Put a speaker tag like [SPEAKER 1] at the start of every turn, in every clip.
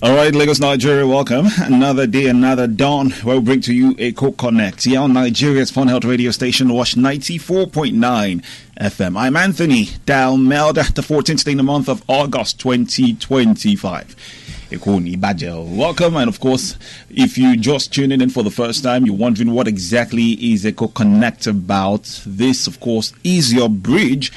[SPEAKER 1] All right, Lagos, Nigeria, welcome. Another day, another dawn, where we bring to you Eco Connect here on Nigeria's Fun Health radio station, Wash 94.9 FM. I'm Anthony Dalmelda, the 14th day in the month of August 2025. Welcome, and of course, if you just tuning in for the first time, you're wondering what exactly is Eco Connect about. This, of course, is your bridge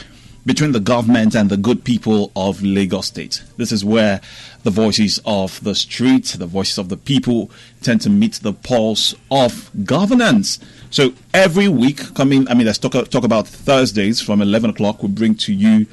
[SPEAKER 1] between the government and the good people of Lagos State. This is where the voices of the street, the voices of the people tend to meet the pulse of governance. So every week, let's talk about Thursdays from 11 o'clock, we bring you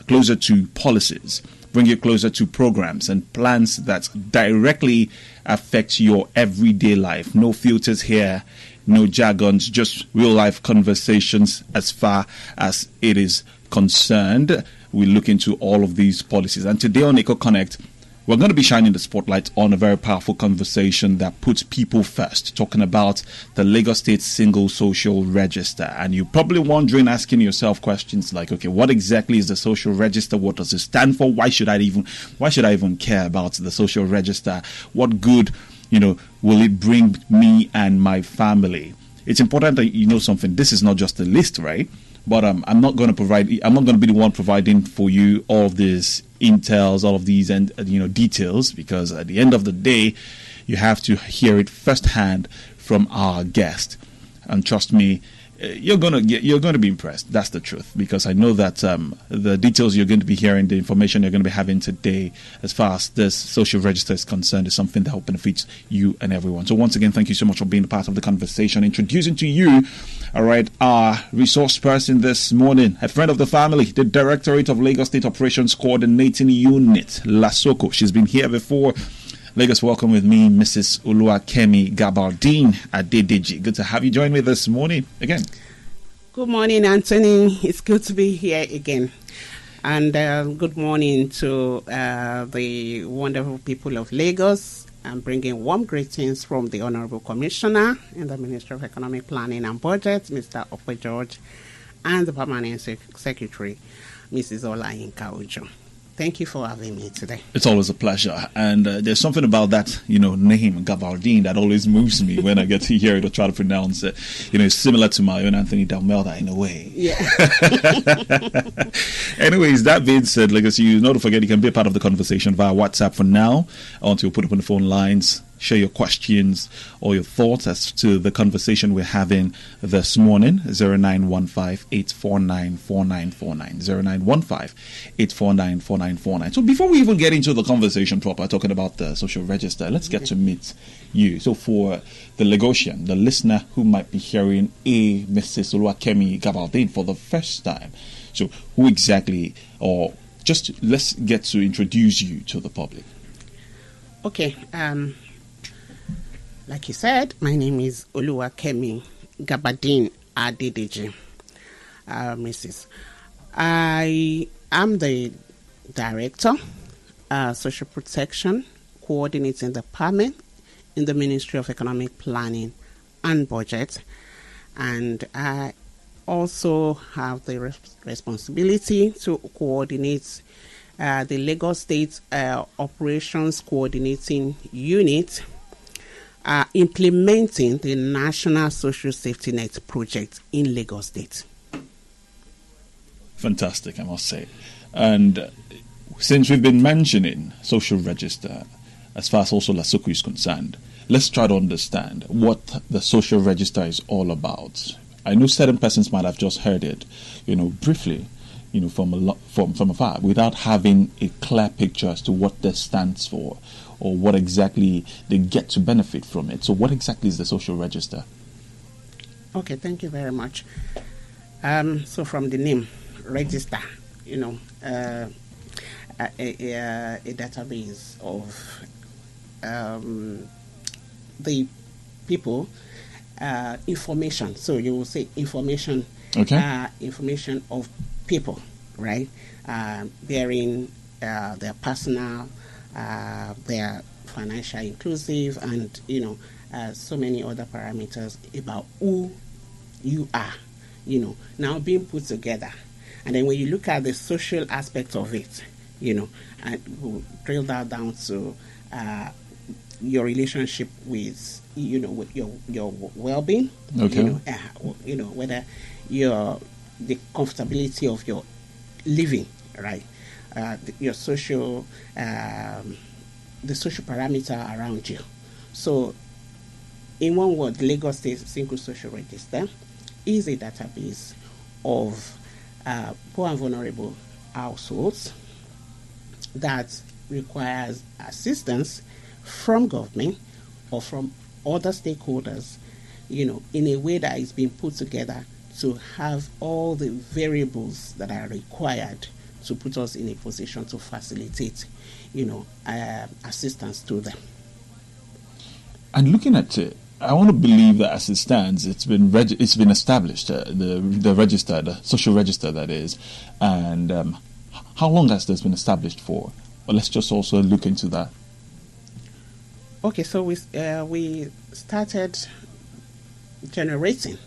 [SPEAKER 1] closer to policies, bring you closer to programs and plans that directly affect your everyday life. No filters here, no jargons, just real life conversations as far as it is concerned. We look into all of these policies. And today on Eco Connect, we're going to be shining the spotlight on a very powerful conversation that puts people first, talking about the Lagos State Single Social Register. And you're probably wondering, asking yourself questions like, okay, what exactly is the social register? What does it stand for? Why should I even care about the social register? What good, will it bring me and my family? It's important that you know something. This is not just a list, right? But I'm not going to be the one providing for you all of these intels, all of these and details, because at the end of the day, you have to hear it firsthand from our guest. And trust me, you're going to be impressed. That's the truth, because I know that the details you're going to be hearing, the information you're going to be having today, as far as this social register is concerned, is something that will benefit you and everyone. So once again, thank you so much for being a part of the conversation. Introducing to you, all right, our resource person this morning, a friend of the family, the Directorate of Lagos State Operations Coordinating Unit, LASOCO. She's been here before. Lagos, welcome with me, Mrs. Oluwakemi Gabaldeen Adedeji. Good to have you join me this morning again.
[SPEAKER 2] Good morning, Anthony. It's good to be here again. And good morning to the wonderful people of Lagos. I'm bringing warm greetings from the Honorable Commissioner in the Ministry of Economic Planning and Budget, Mr. Ope George, and the Permanent Secretary, Mrs. Olayinka Ojo. Thank you for having me today.
[SPEAKER 1] It's always a pleasure. And there's something about that, name, Gabaldeen, that always moves me when I get to hear it or try to pronounce it. It's similar to my own Anthony Dalmelda in a way.
[SPEAKER 2] Yeah.
[SPEAKER 1] Anyways, that being said, Legacy, not to forget, you can be a part of the conversation via WhatsApp for now, until we put up on the phone lines. Share your questions or your thoughts as to the conversation we're having this morning. 0915-849-4949. 0915-849-4949. So before we even get into the conversation proper, talking about the social register, let's get to meet you. So for the Lagosian, the listener who might be hearing Mrs. Oluwakemi Gabaldeen for the first time, so who exactly, or just let's get to introduce you to the public.
[SPEAKER 2] Okay. Like you said, my name is Oluwakemi Gabaldeen Adedeji, Mrs. I am the Director, Social Protection Coordinating Department in the Ministry of Economic Planning and Budget. And I also have the responsibility to coordinate the Lagos State Operations Coordinating Unit, implementing the National Social Safety Net project in Lagos State.
[SPEAKER 1] Fantastic, I must say. And since we've been mentioning social register, as far as also LASOCO is concerned, let's try to understand what the social register is all about. I know certain persons might have just heard it, briefly, from afar, without having a clear picture as to what this stands for, or what exactly they get to benefit from it. So what exactly is the social register?
[SPEAKER 2] Okay, thank you very much. So from the name, register, a database of the people, information. So you will say information,
[SPEAKER 1] okay.
[SPEAKER 2] Information of people, right? Bearing their personal, their financial inclusive, and so many other parameters about who you are, now being put together. And then when you look at the social aspect of it, and we'll drill that down to your relationship with, with your well-being,
[SPEAKER 1] Okay.
[SPEAKER 2] Whether the comfortability of your living, right? Your social, the social parameter around you. So, in one word, the Lagos State Single Social Register is a database of poor and vulnerable households that requires assistance from government or from other stakeholders, in a way that is being put together to have all the variables that are required to put us in a position to facilitate, assistance to them.
[SPEAKER 1] And looking at it, I want to believe that as it stands, it's been established, the register, the social register that is, and how long has this been established for? Well, let's just also look into that.
[SPEAKER 2] Okay, so we started generating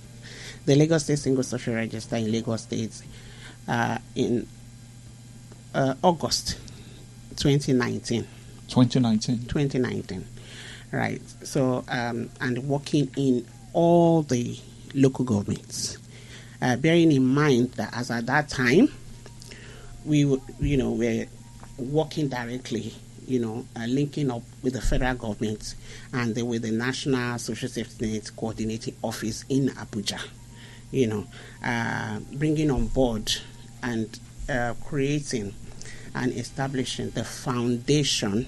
[SPEAKER 2] the Lagos State Single Social Register in Lagos State in August 2019. 2019. Right. So, and working in all the local governments, bearing in mind that as at that time, we were working directly, linking up with the federal government and with the National Social Safety Net Coordinating Office in Abuja, bringing on board and creating and establishing the foundation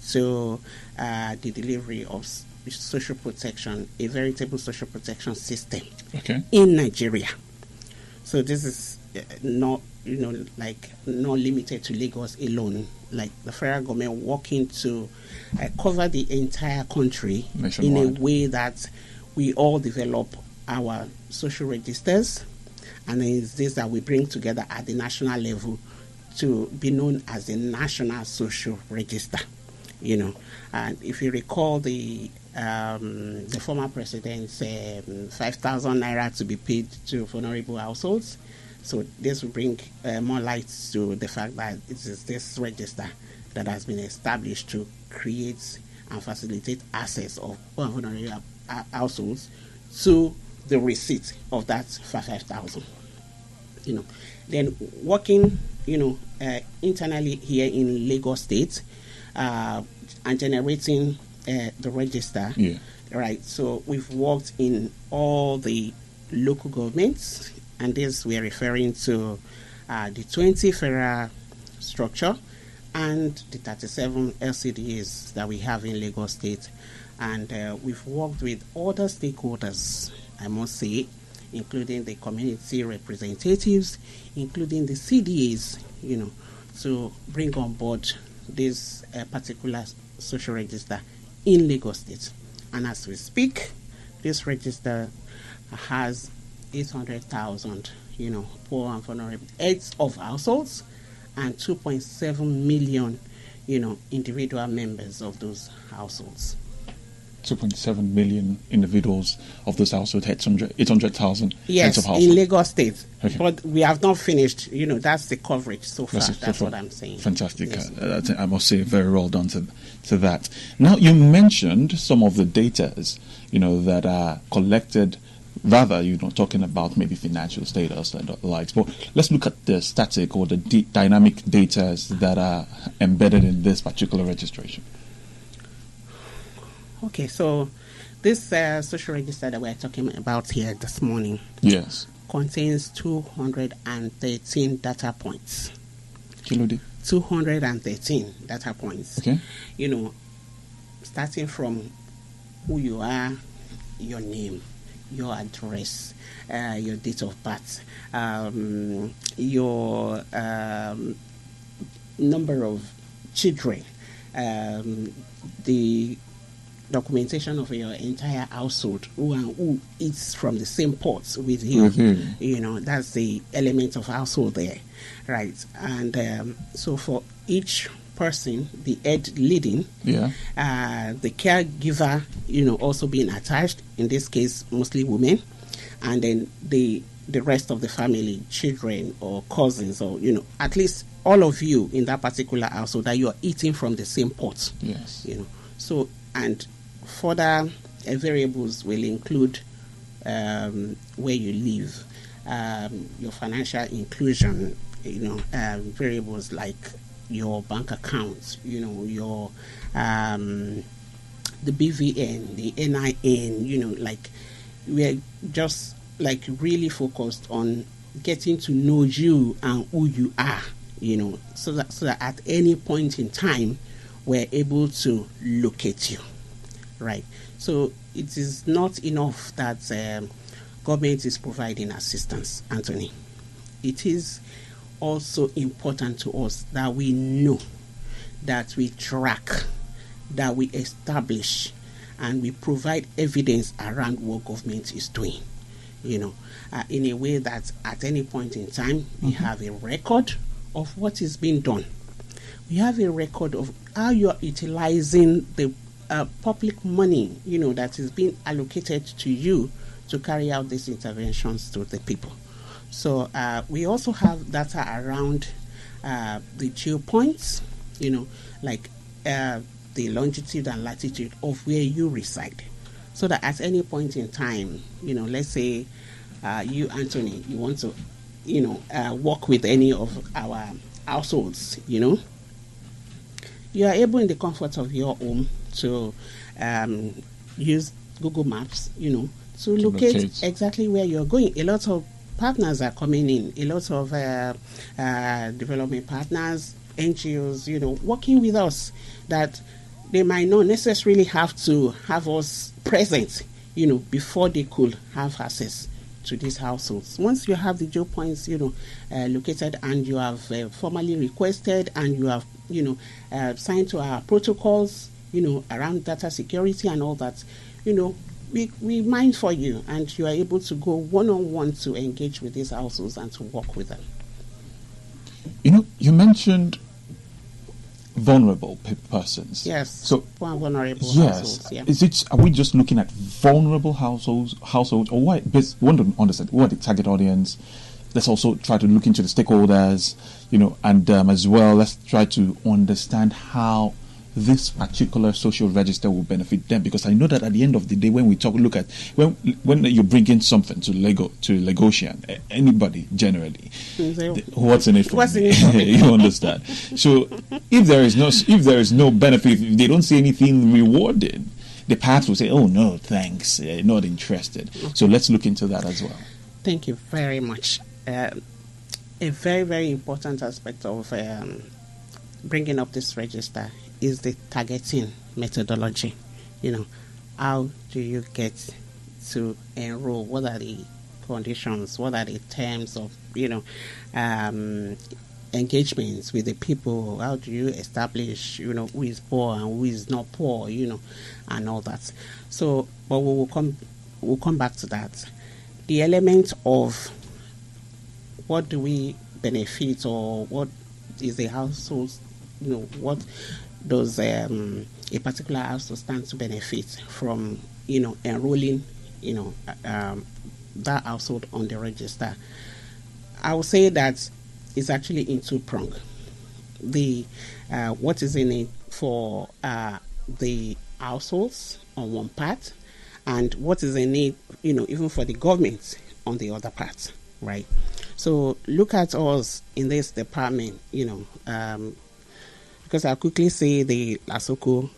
[SPEAKER 2] to the delivery of social protection, a veritable social protection system in Nigeria. So this is not not limited to Lagos alone. Like the federal government working to cover the entire country nationwide, in a way that we all develop our social registers, and it's this that we bring together at the national level to be known as the National Social Register. And if you recall the former president's 5,000 naira to be paid to vulnerable households, so this will bring more light to the fact that it is this register that has been established to create and facilitate access of vulnerable households to the receipt of that 5,000. Then working, internally here in Lagos State, and generating the register.
[SPEAKER 1] Yeah.
[SPEAKER 2] Right. So we've worked in all the local governments, and this we are referring to the 20 federal structure and the 37 LCDs that we have in Lagos State. And we've worked with other stakeholders, I must say, including the community representatives, including the CDAs, to bring on board this particular social register in Lagos State. And as we speak, this register has 800,000, poor and vulnerable heads of households, and 2.7 million, individual members of those households.
[SPEAKER 1] 2.7 million individuals of those households, 800,000 heads of households.
[SPEAKER 2] In Lagos State.
[SPEAKER 1] Okay.
[SPEAKER 2] But we have not finished. That's the coverage so far. That's what I'm saying.
[SPEAKER 1] Fantastic.
[SPEAKER 2] Yes.
[SPEAKER 1] I must say, very well done to that. Now, you mentioned some of the data, that are collected. Rather, talking about maybe financial status and the likes. But let's look at the static or the dynamic data that are embedded in this particular registration.
[SPEAKER 2] Okay, so this social register that we're talking about here this morning,
[SPEAKER 1] yes,
[SPEAKER 2] contains 213 data points.
[SPEAKER 1] Kilode?
[SPEAKER 2] 213 data points.
[SPEAKER 1] Okay.
[SPEAKER 2] Starting from who you are, your name, your address, your date of birth, your number of children, the documentation of your entire household, who eats from the same pots with you. Mm-hmm. That's the element of household there, right? And so for each person, the head leading, the caregiver, also being attached, in this case, mostly women, and then the the rest of the family, children or cousins, or at least all of you in that particular household, that you are eating from the same pot.
[SPEAKER 1] Yes.
[SPEAKER 2] So, and further variables will include where you live, your financial inclusion, variables like your bank account, your the BVN, the NIN, like we're just like really focused on getting to know you and who you are, so that at any point in time we're able to locate you, right? So it is not enough that government is providing assistance, Anthony. It is also important to us that we know, that we track, that we establish, and we provide evidence around what government is doing, in a way that at any point in time we have a record of what is being done. We have a record of how you are utilizing the public money, that is being allocated to you to carry out these interventions to the people. So we also have data around the geo points, like the longitude and latitude of where you reside, so that at any point in time, let's say you, Anthony, you want to, work with any of our households, you are able in the comfort of your home to use Google Maps, to locate exactly where you're going. A lot of partners are coming in, a lot of development partners, NGOs, working with us, that they might not necessarily have to have us present, before they could have access to these households. Once you have the geo points, located, and you have formally requested, and you have, signed to our protocols, around data security and all that, we mind for you, and you are able to go one-on-one to engage with these households and to work with them.
[SPEAKER 1] You mentioned vulnerable persons.
[SPEAKER 2] Yes.
[SPEAKER 1] So
[SPEAKER 2] vulnerable households. Yeah.
[SPEAKER 1] Are we just looking at vulnerable households, or what? We want to understand what the target audience. Let's also try to look into the stakeholders, and as well, let's try to understand how this particular social register will benefit them, because I know that at the end of the day, when we look at when you bring in something to Lagosian, anybody generally, what's in it for me? You understand? So if there is no benefit, if they don't see anything rewarded, they perhaps will say, "Oh no, thanks, not interested." Okay. So let's look into that as well.
[SPEAKER 2] Thank you very much. A very, very important aspect of bringing up this register is the targeting methodology. How do you get to enroll? What are the conditions? What are the terms of, engagements with the people? How do you establish, who is poor and who is not poor, and all that. So, but we'll come back to that. The element of what do we benefit, or what is the household, what does a particular household stand to benefit from, enrolling, that household on the register? I would say that it's actually in two-pronged. The what is in it for the households on one part, and what is in it, even for the government on the other part, right? So look at us in this department, because I'll quickly say the LASOCO,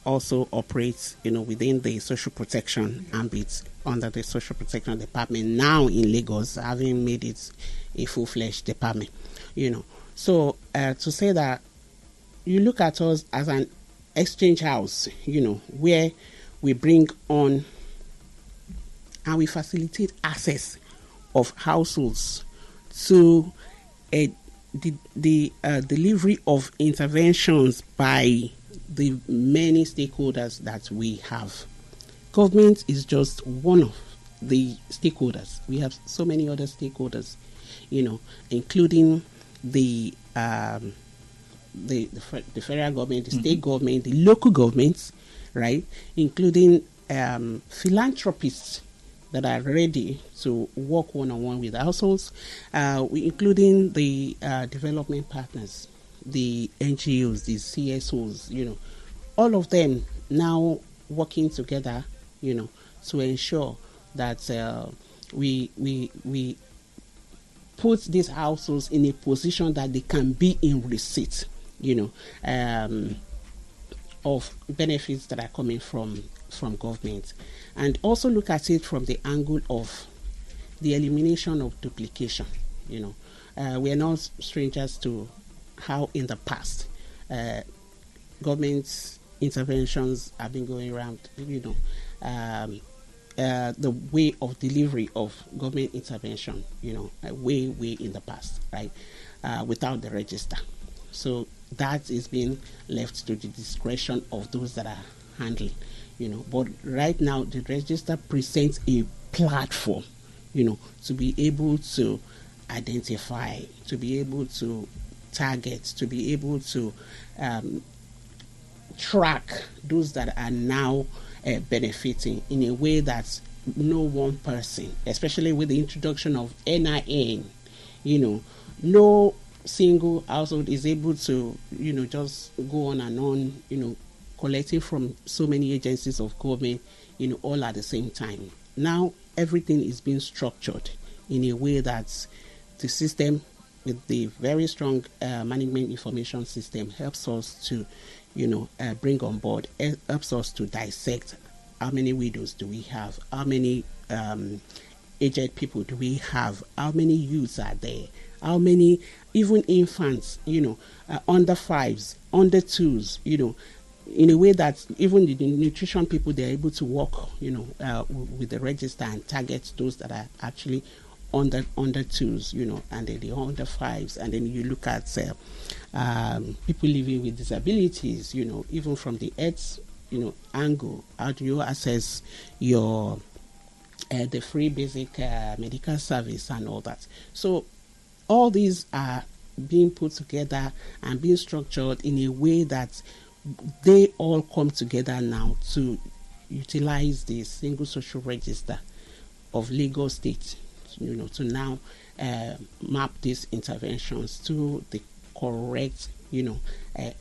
[SPEAKER 2] also operates, within the social protection ambit, under the social protection department now in Lagos, having made it a full-fledged department, So to say that you look at us as an exchange house, where we bring on and we facilitate access of households to the delivery of interventions by the many stakeholders that we have. Government is just one of the stakeholders. We have so many other stakeholders, including the federal government, the state government, the local governments, right? Including philanthropists, that are ready to work one-on-one with households, including the development partners, the NGOs, the CSOs, all of them now working together, to ensure that we put these households in a position that they can be in receipt, of benefits that are coming from government, and also look at it from the angle of the elimination of duplication. We are not strangers to how in the past government interventions have been going around, the way of delivery of government intervention, way in the past, right, without the register. So that is being left to the discretion of those that are handling, But right now, the register presents a platform, to be able to identify, to be able to target, to be able to track those that are now benefiting in a way that no one person, especially with the introduction of NIN, no single household is able to, just go on and on, collecting from so many agencies of government, all at the same time. Now, everything is being structured in a way that the system, with the very strong management information system, helps us to, bring on board, helps us to dissect how many widows do we have, how many aged people do we have, how many youths are there, how many even infants, under fives, under twos, in a way that even the nutrition people, they're able to work, with the register and target those that are actually under twos, and then the under fives, and then you look at people living with disabilities, even from the health, angle. How do you assess your the free basic medical service and all that? So all these are being put together and being structured in a way that they all come together now to utilize the single social register of Lagos State, to now map these interventions to the correct,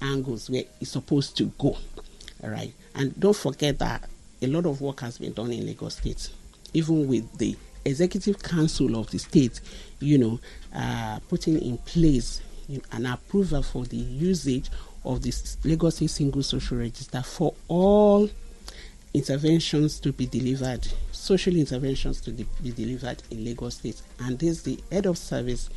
[SPEAKER 2] angles where it's supposed to go. All right. And don't forget that a lot of work has been done in Lagos State, even with the Executive Council of the state, putting in place an approval for the usage of this Lagos State Single Social Register for all interventions to be delivered, social interventions to be delivered in Lagos State. And this, the head of service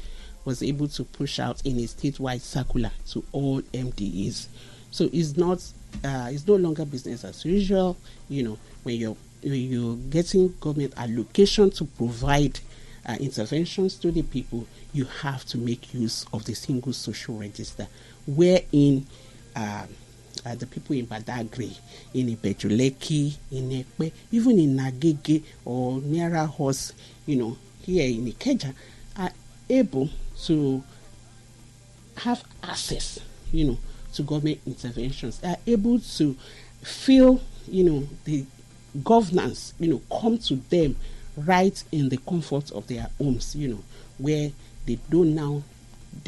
[SPEAKER 2] was able to push out in a statewide circular to all MDEs. So it's no longer business as usual, when you're getting government allocation to provide interventions to the people, you have to make use of the single social register, wherein the people in Badagry, in Ibejuleki, in Ekpe, even in Nagege or nearer us, here in Ikeja, are able to have access, to government interventions, are able to feel, the governance, come to them right in the comfort of their homes, where they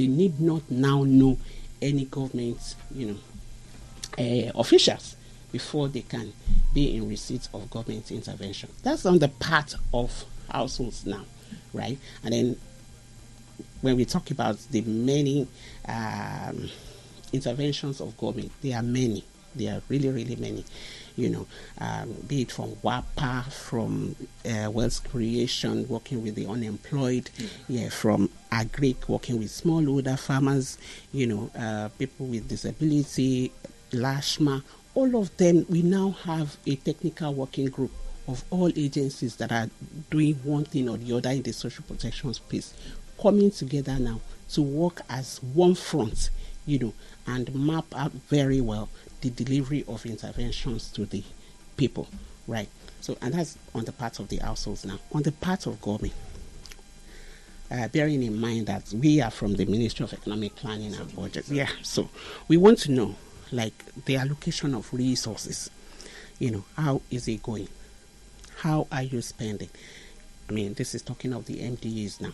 [SPEAKER 2] need not now know any government, officials before they can be in receipt of government intervention. That's on the part of households now, right? And then when we talk about the many interventions of government, there are many. There are really, really many, be it from WAPA, from wealth creation, working with the unemployed, from agric, working with smallholder farmers, people with disability, LASHMA, all of them. We now have a technical working group of all agencies that are doing one thing or the other in the social protection space, coming together now to work as one front, and map out very well the delivery of interventions to the people, right? So, and that's on the part of the households now. On the part of government, bearing in mind that we are from the Ministry of Economic Planning and Budget, so we want to know, the allocation of resources, how is it going? How are you spending? I mean, this is talking of the MDAs now.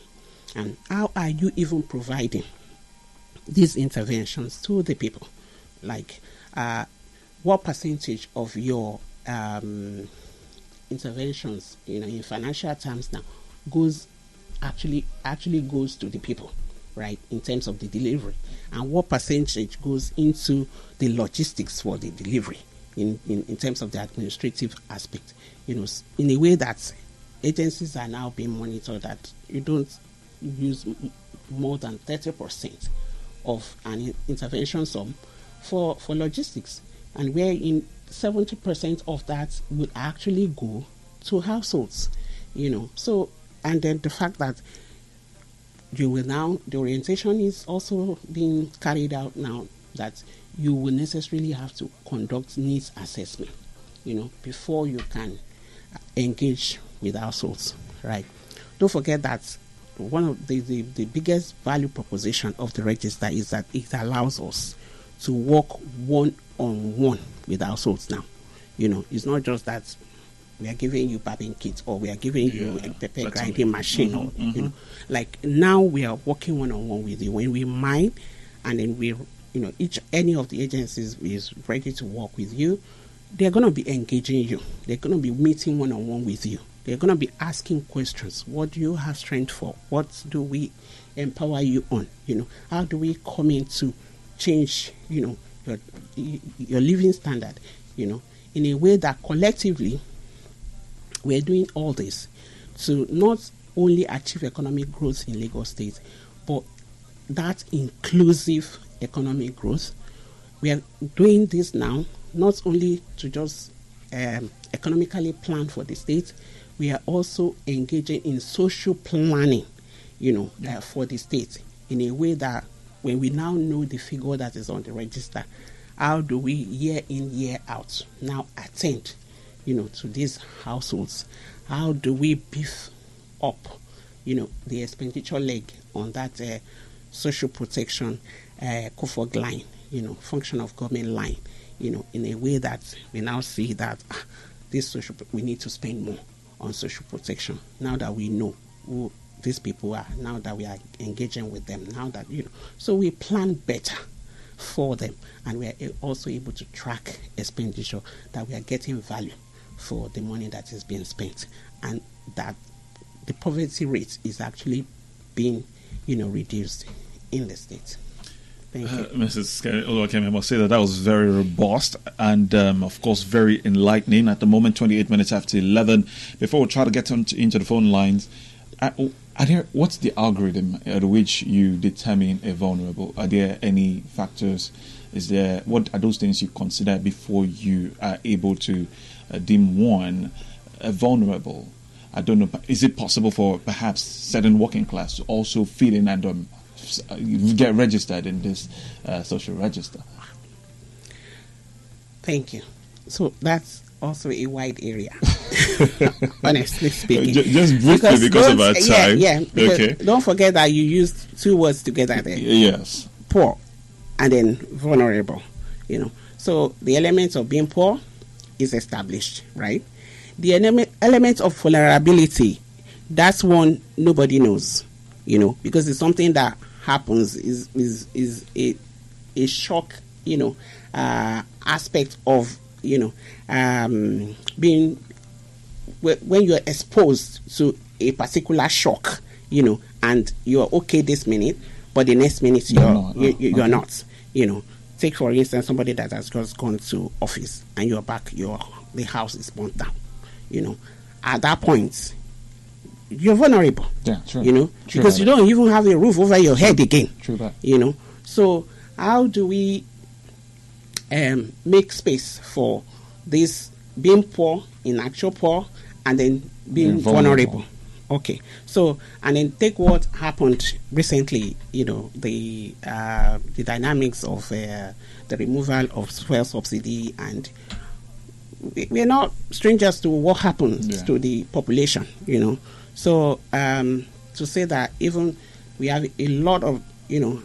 [SPEAKER 2] And how are you even providing these interventions to the people? Like, what percentage of your interventions, in financial terms now, actually goes to the people, right, in terms of the delivery, and what percentage goes into the logistics for the delivery in terms of the administrative aspect, in a way that agencies are now being monitored, that you don't use more than 30% of an intervention sum for logistics, and where in 70% of that will actually go to households, So, and then the fact that you will now, the orientation is also being carried out now, that you will necessarily have to conduct needs assessment, before you can engage with households, right? Don't forget that one of the biggest value proposition of the register is that it allows us to work one-on-one with households now. It's not just that we are giving you barbing kits, or we are giving you a pepper grinding machine, or like now we are working one-on-one with you. When we mine, and then we, any of the agencies is ready to work with you, they're going to be engaging you. They're going to be meeting one-on-one with you. They're going to be asking questions. What do you have strength for? What do we empower you on? How do we come in to change, your living standard, in a way that collectively we're doing all this to not only achieve economic growth in Lagos State, but that inclusive economic growth. We are doing this now not only to just economically plan for the state, we are also engaging in social planning, for the state, in a way that when we now know the figure that is on the register, how do we year in, year out now attend, to these households? How do we beef up, the expenditure leg on that social protection COFOG line, function of government line, in a way that we now see that we need to spend more on social protection now that we know who these people are, now that we are engaging with them, now that, so we plan better for them, and we are also able to track expenditure, that we are getting value for the money that is being spent, and that the poverty rate is actually being, reduced in the state. Thank you.
[SPEAKER 1] Mrs. Oluwakemi, I must say that was very robust and, of course, very enlightening. At the moment, 28 minutes after 11. Before we try to get into the phone lines, what's the algorithm at which you determine a vulnerable? Are there any factors? What are those things you consider before you are able to deem one vulnerable? I don't know. Is it possible for perhaps certain working class to also fit in and get registered in this social register?
[SPEAKER 2] Thank you. So that's also a wide area, honestly speaking.
[SPEAKER 1] Just briefly because of our time.
[SPEAKER 2] Yeah. Okay. Don't forget that you used two words together there.
[SPEAKER 1] Yes.
[SPEAKER 2] Poor and then vulnerable. So the element of being poor is established, right? The element of vulnerability, that's one nobody knows, because it's something that happens, is a shock, aspect of, being, when you're exposed to a particular shock, and you're okay this minute, but the next minute you're not. Take for instance somebody that has just gone to office and you're back, the house is burnt down. At that point, you're vulnerable.
[SPEAKER 1] Yeah, true.
[SPEAKER 2] True, because you don't even have a roof over your head again.
[SPEAKER 1] True that.
[SPEAKER 2] So how do we make space for this being poor, in actual poor, and then being vulnerable? Okay. So, and then take what happened recently, the dynamics of the removal of fuel subsidy, and we're not strangers to what happens to the population, So to say that even we have a lot of,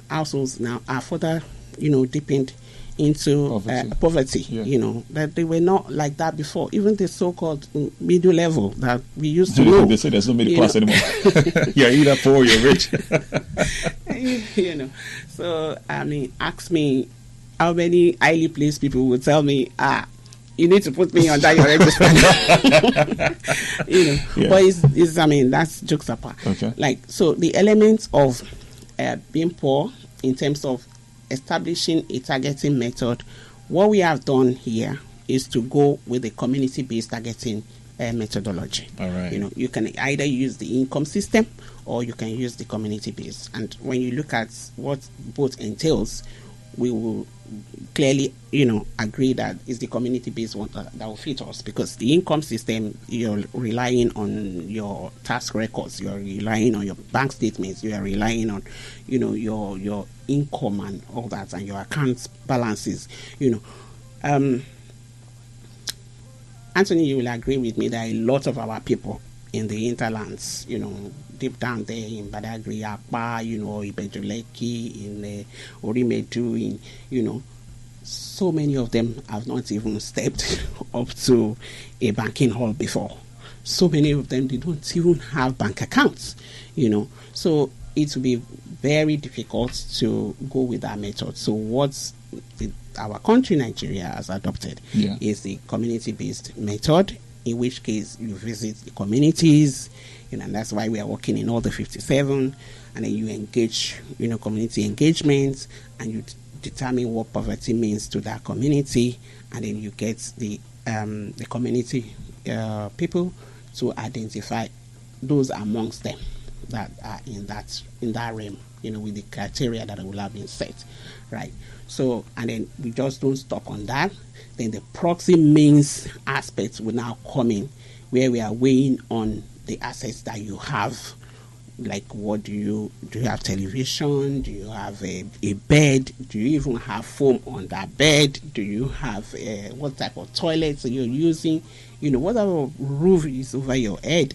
[SPEAKER 2] households now are further, deepened into poverty.
[SPEAKER 1] Yeah.
[SPEAKER 2] That they were not like that before. Even the so-called middle level that we used to know.
[SPEAKER 1] They say there's no middle class anymore. You're either poor or you're rich.
[SPEAKER 2] So, ask me how many highly placed people would tell me, you need to put me on that your register.
[SPEAKER 1] Yeah.
[SPEAKER 2] But it's that's jokes apart.
[SPEAKER 1] Okay.
[SPEAKER 2] So the elements of being poor in terms of establishing a targeting method, what we have done here is to go with a community-based targeting methodology.
[SPEAKER 1] All right.
[SPEAKER 2] You can either use the income system or you can use the community-based. And when you look at what both entails, we will clearly, agree that it's the community-based one that will fit us, because the income system, you're relying on your tax records, you're relying on your bank statements, you are relying on, your income and all that, and your account balances, Anthony, you will agree with me that a lot of our people in the hinterlands, deep down there in Badagry, Apa, Ibejuleki, in Orimedu, so many of them have not even stepped up to a banking hall before. So many of them, they don't even have bank accounts, So it will be very difficult to go with that method. So what our country, Nigeria, has adopted is the community-based method, in which case you visit the communities, and that's why we are working in all the 57, and then you engage, community engagement, and you determine what poverty means to that community, and then you get the community people to identify those amongst them that are in that realm, with the criteria that will have been set, right? So, and then we just don't stop on that. Then the proxy means aspects will now come in, where we are weighing on the assets that you have. Like, what do you have? Television? Do you have a bed? Do you even have foam on that bed? Do you have what type of toilets you're using? What type of roof is over your head?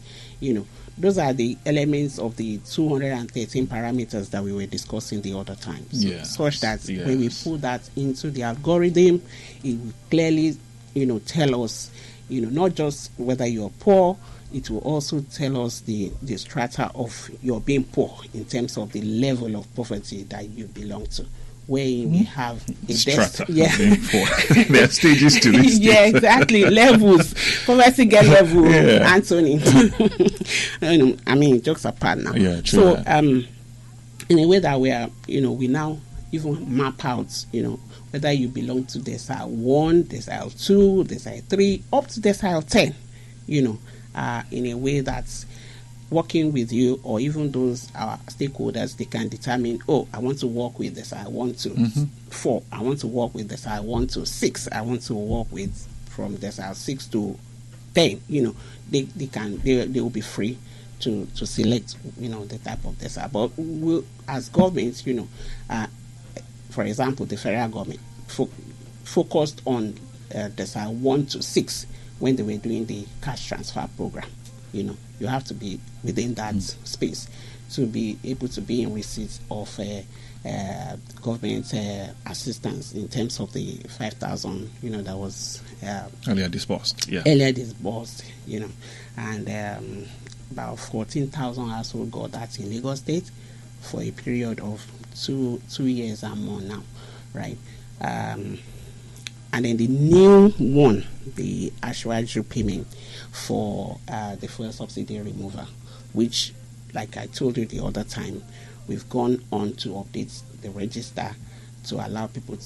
[SPEAKER 2] Those are the elements of the 213 parameters that we were discussing the other time. So, such that when we put that into the algorithm, it will clearly, tell us, not just whether you're poor. It will also tell us the strata of your being poor in terms of the level of poverty that you belong to. Where we have a
[SPEAKER 1] strata, there are stages to this.
[SPEAKER 2] Yeah, exactly. Levels, poverty get level. Anthony, jokes apart now.
[SPEAKER 1] Yeah, true.
[SPEAKER 2] So, in a way that we are, we now even map out, whether you belong to decile 1, decile 2, decile 3, up to decile 10, in a way that's working with you, or even those our stakeholders, they can determine, I want to work with this, I want to 4, I want to work with this, I want to 6, I want to work with from this 6 to 10. They will be free to select the type of this. But as governments, for example, the federal government focused on decile 1 to 6 when they were doing the cash transfer program. You have to be within that space to be able to be in receipt of government assistance in terms of the 5,000, that was
[SPEAKER 1] earlier disbursed.
[SPEAKER 2] And about 14,000 households got that in Lagos State for a period of two years and more now, right? And then the new one, the Ashwaju payment for the fuel subsidy removal, which, like I told you the other time, we've gone on to update the register to allow people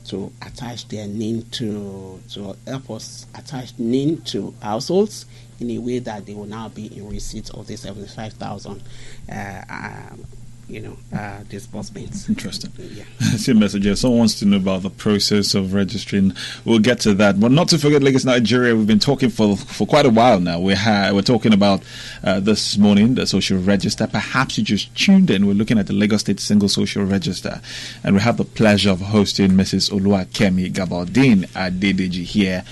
[SPEAKER 2] to attach their name to help us attach name to households in a way that they will now be in receipt of the 75,000 disbursements.
[SPEAKER 1] Interesting.
[SPEAKER 2] Yeah.
[SPEAKER 1] Same message here. Someone wants to know about the process of registering. We'll get to that. But not to forget, Lagos, Nigeria, we've been talking for quite a while now. We're talking about this morning, the social register. Perhaps you just tuned in. We're looking at the Lagos State Single Social Register. And we have the pleasure of hosting Mrs. Oluwakemi Gabaldeen Adedeji here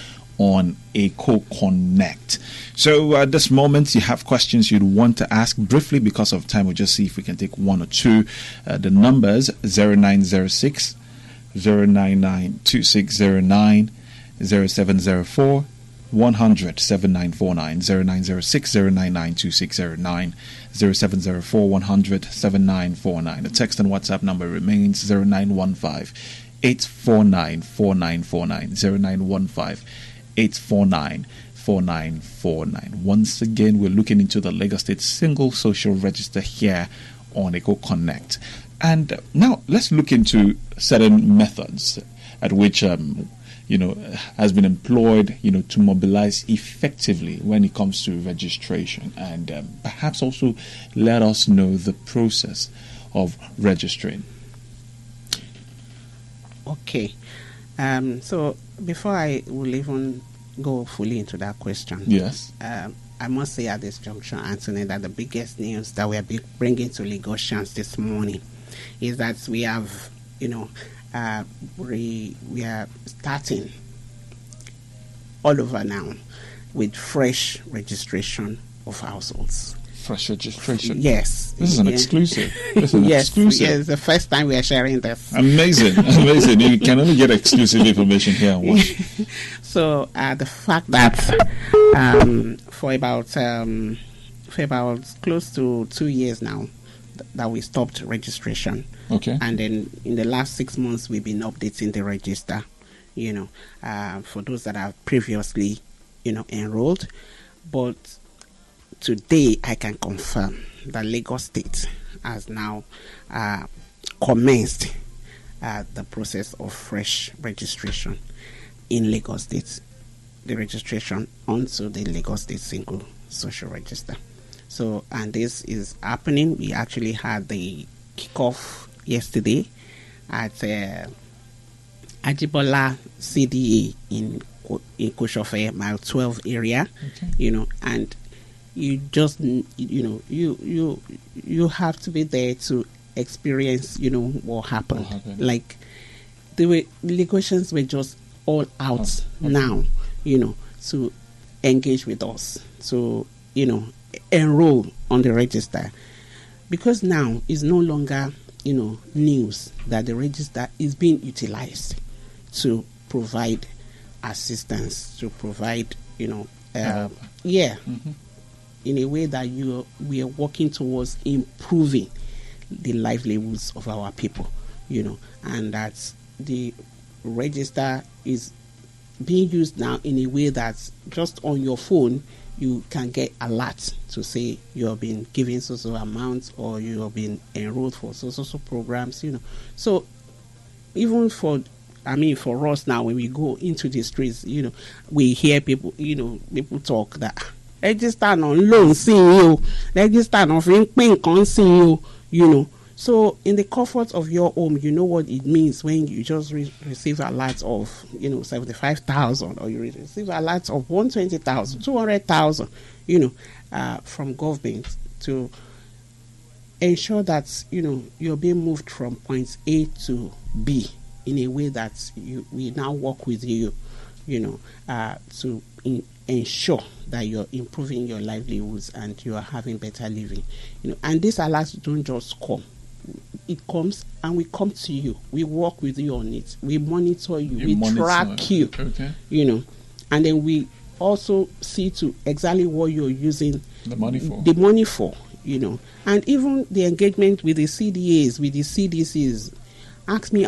[SPEAKER 1] on Eco Connect. So at this moment, you have questions you'd want to ask. Briefly, because of time, we'll just see if we can take one or two. The numbers 0906 099-2609, 0704 100 7949, 0906 099 2609, 0704 100 7949. The text and WhatsApp number remains 0915 849 4949, 0915 849 4949. Once again, we're looking into the Lagos State Single Social Register here on Eco Connect. And now let's look into certain methods at which has been employed, to mobilize effectively when it comes to registration, and perhaps also let us know the process of registering.
[SPEAKER 2] Okay. So before I will even go fully into that question,
[SPEAKER 1] yes,
[SPEAKER 2] I must say at this juncture, Anthony, that the biggest news that we are bringing to Lagosians this morning is that we have, we are starting all over now with fresh registration of households.
[SPEAKER 1] Fresh registration?
[SPEAKER 2] Yes.
[SPEAKER 1] This is an exclusive. This is an exclusive.
[SPEAKER 2] Yes, the first time we are sharing this.
[SPEAKER 1] Amazing. You can only get exclusive information here on Watch.
[SPEAKER 2] So the fact that for about close to 2 years now that we stopped registration.
[SPEAKER 1] Okay.
[SPEAKER 2] And then in the last 6 months we've been updating the register, for those that have previously, enrolled. But today I can confirm that Lagos State has now commenced the process of fresh registration in Lagos State, the registration onto the Lagos State Single Social Register. So, and this is happening. We actually had the kickoff yesterday at Ajibola CDA in Koshofe, mile 12 area. Okay. And you just, you have to be there to experience, what happened. Like the Lagosians were just all out now, to engage with us, to, enroll on the register, because now it's no longer, news that the register is being utilized to provide assistance, to provide, in a way that we are working towards improving the livelihoods of our people, and that the register is being used now in a way that just on your phone you can get alert to say you have been given so amounts, or you have been enrolled for so programs, So even for us now, when we go into the streets, we hear people, people talk that register on loan, see you, register on pin, see you, So in the comfort of your home, you know what it means when you just receive alerts of, 75,000, or you receive alerts of 120,000, 200,000, from government, to ensure that, you're being moved from point A to B in a way that we now work with you, to ensure that you're improving your livelihoods and you are having better living, and these alerts don't just come. It comes and we come to you. We work with you on it. We monitor you. We track you.
[SPEAKER 1] Okay.
[SPEAKER 2] And then we also see to exactly what you're using
[SPEAKER 1] the money for.
[SPEAKER 2] And even the engagement with the CDAs, with the CDCs. Ask me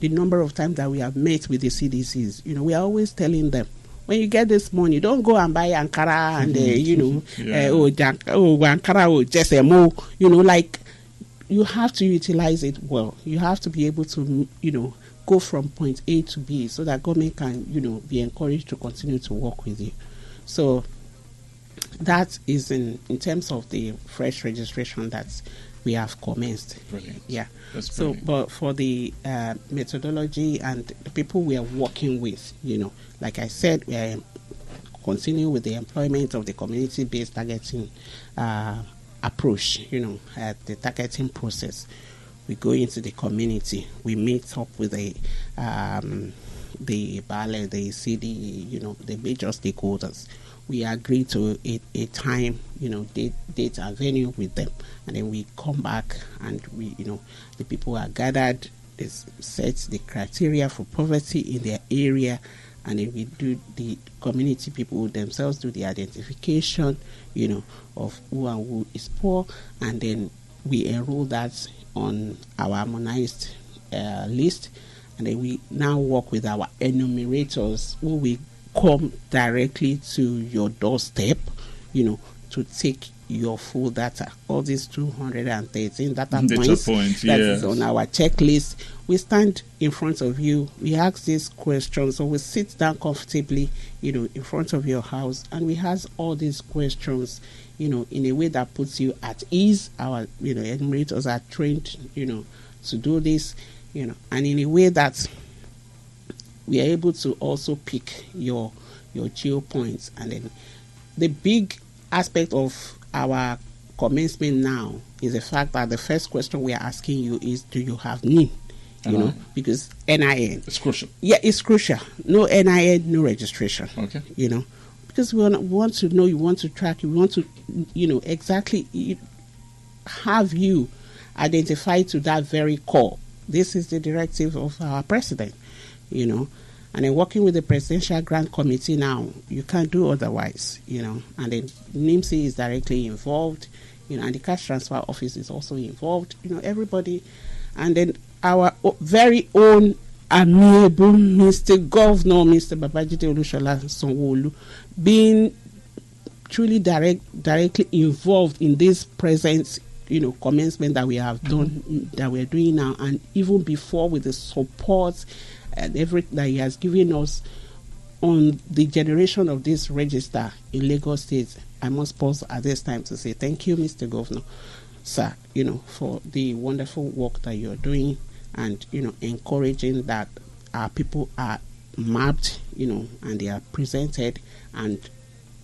[SPEAKER 2] the number of times that we have met with the CDCs. We are always telling them, when you get this money, don't go and buy Ankara and Ankara or just a mo. Like, you have to utilize it well. You have to be able to, go from point A to B, so that government can, be encouraged to continue to work with you. So that is in terms of the fresh registration that we have commenced.
[SPEAKER 1] Brilliant.
[SPEAKER 2] Yeah.
[SPEAKER 1] That's
[SPEAKER 2] so,
[SPEAKER 1] brilliant.
[SPEAKER 2] but for the methodology and the people we are working with, like I said, we are continuing with the employment of the community-based targeting approach, the targeting process. We go into the community, we meet up with the BALE, the CD, the major stakeholders. We agree to a time, date and venue with them, and then we come back and we, the people are gathered, set the criteria for poverty in their area, and then we do the community people themselves do the identification, of who and who is poor, and then we enroll that on our harmonized list, and then we now work with our enumerators who will come directly to your doorstep, to take your full data. All these 213 data points that is on our checklist. We stand in front of you. We ask these questions, so we sit down comfortably, in front of your house, and we ask all these questions, in a way that puts you at ease. Our, enumerators are trained, to do this, and in a way that we are able to also pick your geo points. And then the big aspect of our commencement now is the fact that the first question we are asking you is, do you have NIN? Because NIN.
[SPEAKER 1] It's crucial.
[SPEAKER 2] Yeah, it's crucial. No NIN, no registration.
[SPEAKER 1] Okay.
[SPEAKER 2] Because we want to know, you want to track, you want to, exactly have you identified to that very core. This is the directive of our president, And then working with the Presidential Grant Committee now, you can't do otherwise, And then NIMSI is directly involved, and the Cash Transfer Office is also involved, everybody. And then our very own amiable Mr. Governor, Mr. Babajide Olusola Sanwo-Olu, being truly directly involved in this present, commencement that we have done, that we're doing now, and even before, with the support and everything that he has given us on the generation of this register in Lagos State. I must pause at this time to say thank you, Mr. Governor, sir, for the wonderful work that you're doing, and, encouraging that our people are mapped, and they are presented, and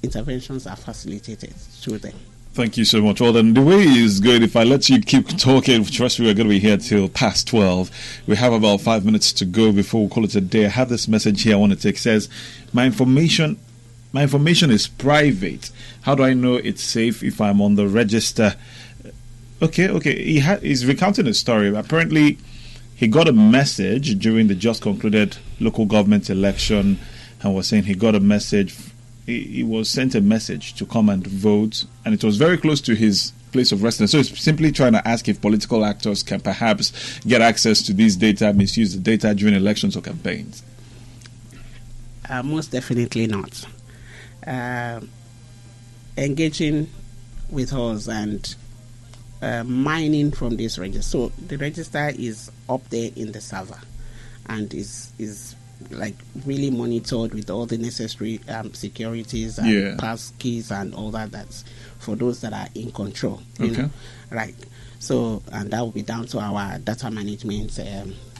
[SPEAKER 2] interventions are facilitated through them.
[SPEAKER 1] Thank you so much. Well, then the way is good. If I let you keep talking, trust me, we're going to be here till past 12. We have about 5 minutes to go before we call it a day. I have this message here I want to take. It says, my information is private. How do I know it's safe if I'm on the register? Okay. He's recounting a story. Apparently, he got a message during the just concluded local government election, and was saying he got a message. He was sent a message to come and vote, and it was very close to his place of residence. So it's simply trying to ask if political actors can perhaps get access to these data, misuse the data during elections or campaigns.
[SPEAKER 2] Most definitely not. Engaging with us and mining from this register. So the register is up there in the server, and is like really monitored with all the necessary securities and pass keys and all that. That's for those that are in control. Right. So, and that will be down to our data management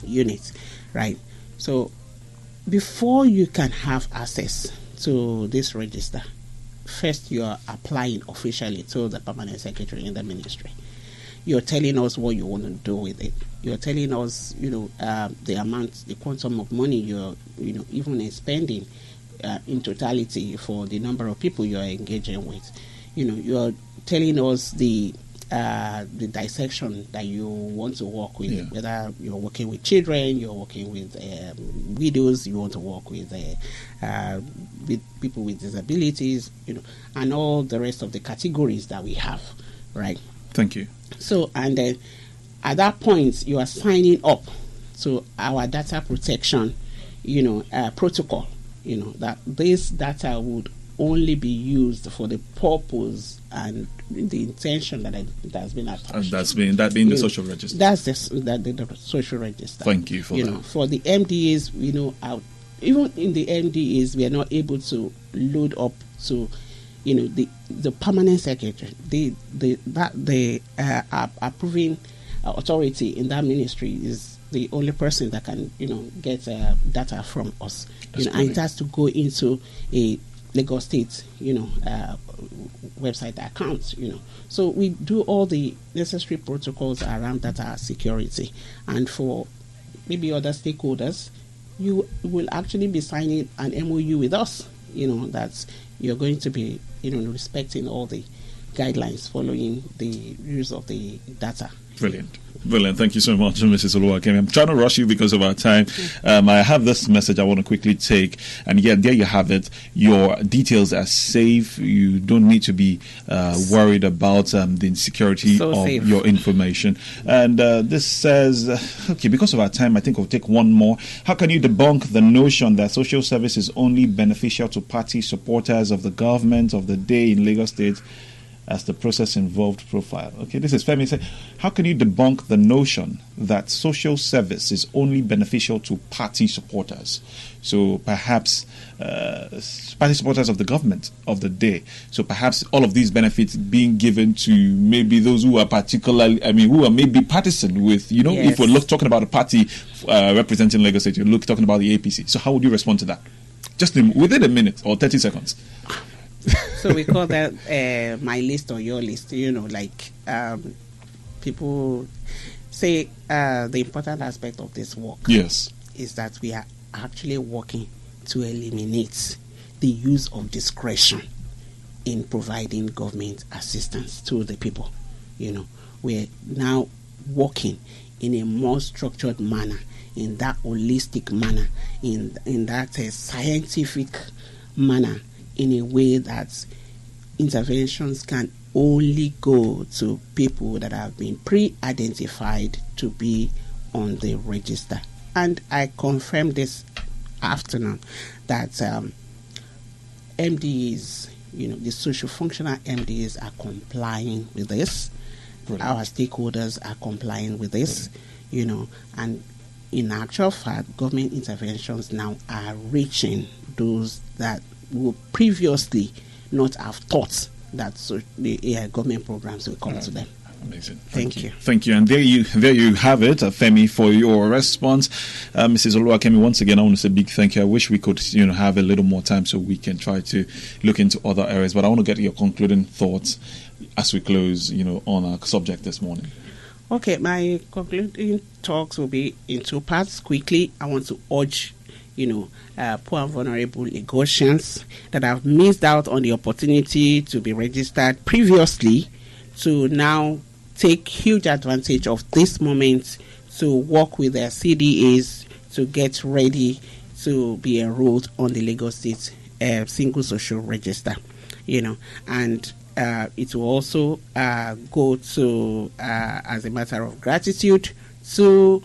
[SPEAKER 2] unit, right? So, before you can have access to this register, first you are applying officially to the permanent secretary in the ministry. You're telling us what you want to do with it. You're telling us, the amount, the quantum of money you're, even spending in totality for the number of people you're engaging with. You're telling us the dissection that you want to work with, whether you're working with children, you're working with widows, you want to work with people with disabilities, and all the rest of the categories that we have, right?
[SPEAKER 1] Thank you.
[SPEAKER 2] So, and then at that point, you are signing up to our data protection, protocol, that this data would only be used for the purpose and the intention that has been attached.
[SPEAKER 1] And that being the social register.
[SPEAKER 2] That's the social register.
[SPEAKER 1] Thank you for that.
[SPEAKER 2] For the MDAs, even in the MDAs, we are not able to load up to, the permanent secretary, the approving authority in that ministry is the only person that can, get data from us. And it has to go into a Lagos State, website account, So we do all the necessary protocols around data security. And for maybe other stakeholders, you will actually be signing an MOU with us, that you're going to be, respecting all the guidelines following the use of the data.
[SPEAKER 1] Brilliant. Brilliant. Thank you so much, Mrs. Oluwakemi. I'm trying to rush you because of our time. I have this message I want to quickly take. And yeah, there you have it. Your details are safe. You don't need to be worried about the insecurity of your information. And this says, okay, because of our time, I think we'll take one more. How can you debunk the notion that social service is only beneficial to party supporters of the government of the day in Lagos State, as the process involved profile? Okay, this is Femi saying, how can you debunk the notion that social service is only beneficial to party supporters? So perhaps party supporters of the government of the day. So perhaps all of these benefits being given to maybe those who are particularly, who are maybe partisan with, if we're talking about a party representing Lagos State, you're talking about the APC. So how would you respond to that? Just within a minute or 30 seconds.
[SPEAKER 2] So we call that my list or your list. People say the important aspect of this work is that we are actually working to eliminate the use of discretion in providing government assistance to the people. We're now working in a more structured manner, in that holistic manner, in that scientific manner, in a way that interventions can only go to people that have been pre-identified to be on the register. And I confirm this afternoon that MDs, the social functional MDs are complying with this. Brilliant. Our stakeholders are complying with this, and in actual fact, government interventions now are reaching those that would previously not have thought that the government programs will come to them.
[SPEAKER 1] Amazing.
[SPEAKER 2] Thank you.
[SPEAKER 1] Thank you. And there you have it, Femi, for your response. Mrs. Oluwakemi, once again, I want to say a big thank you. I wish we could, have a little more time so we can try to look into other areas. But I want to get your concluding thoughts as we close, on our subject this morning.
[SPEAKER 2] Okay, my concluding talks will be in two parts. Quickly, I want to urge poor and vulnerable Lagosians that have missed out on the opportunity to be registered previously to now take huge advantage of this moment to work with their CDAs to get ready to be enrolled on the Lagos State Single Social Register, and it will also go to, as a matter of gratitude, to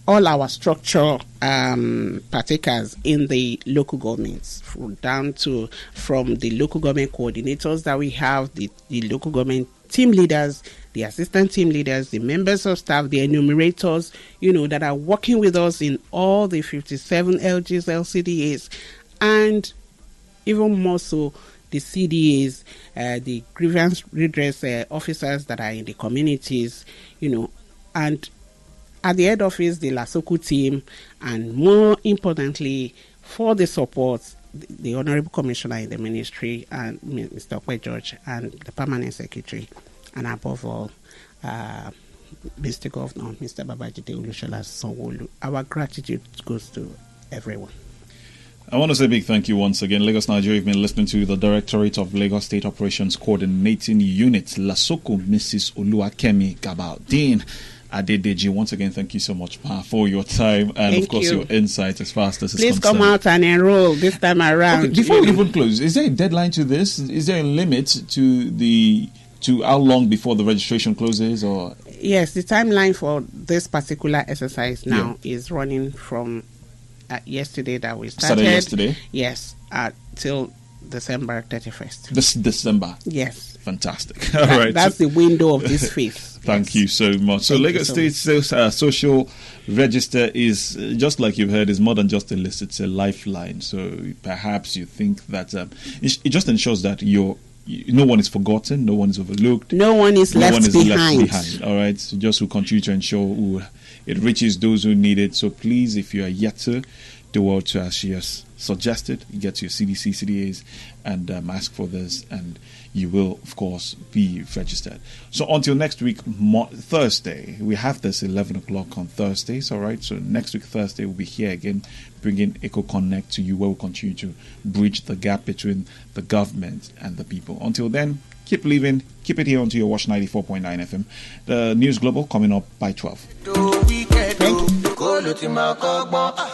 [SPEAKER 2] all our structure partakers in the local governments, down to from the local government coordinators that we have, the local government team leaders, the assistant team leaders, the members of staff, the enumerators, that are working with us in all the 57 LGs, LCDAs, and even more so the CDAs, the grievance redress officers that are in the communities, and at the head office, the LASOKU team, and more importantly, for the support, the Honorable Commissioner in the Ministry, and Mr. Okwe George, and the Permanent Secretary, and above all, Mr. Governor, Mr. Babajide Olusola Sanwo-Olu. Our gratitude goes to everyone.
[SPEAKER 1] I want to say a big thank you once again. Lagos, Nigeria, you've been listening to the Directorate of Lagos State Operations Coordinating Unit, LASOKU, Mrs. Oluwakemi Gabaldeen Adedeji. Once again, thank you so much, Ma, for your time and, of course, your insights as fast as it's concerned.
[SPEAKER 2] Please come out and enroll this time around.
[SPEAKER 1] Okay, before we even close, is there a deadline to this? Is there a limit to how long before the registration closes? Or
[SPEAKER 2] yes, the timeline for this particular exercise now is running from yesterday that we started.
[SPEAKER 1] Yesterday?
[SPEAKER 2] Yes, till December 31st.
[SPEAKER 1] This December?
[SPEAKER 2] Yes.
[SPEAKER 1] Fantastic. All right.
[SPEAKER 2] That's the window of this phase.
[SPEAKER 1] Thank you so much. So Lagos State Social Register is, just like you've heard, is more than just a list. It's a lifeline. So perhaps you think that it just ensures that no one is forgotten, no one is overlooked,
[SPEAKER 2] no one is left behind.
[SPEAKER 1] All right. So just to continue to ensure it reaches those who need it. So please, if you are yet to the world to, as she has suggested. You get to your CDC, CDAs, and ask for this, and you will, of course, be registered. So until next week, Thursday, we have this 11 o'clock on Thursdays, all right? So next week, Thursday, we'll be here again, bringing Eco Connect to you, where we'll continue to bridge the gap between the government and the people. Until then, keep living, keep it here onto your Watch 94.9 FM. The News Global coming up by 12. Thank you.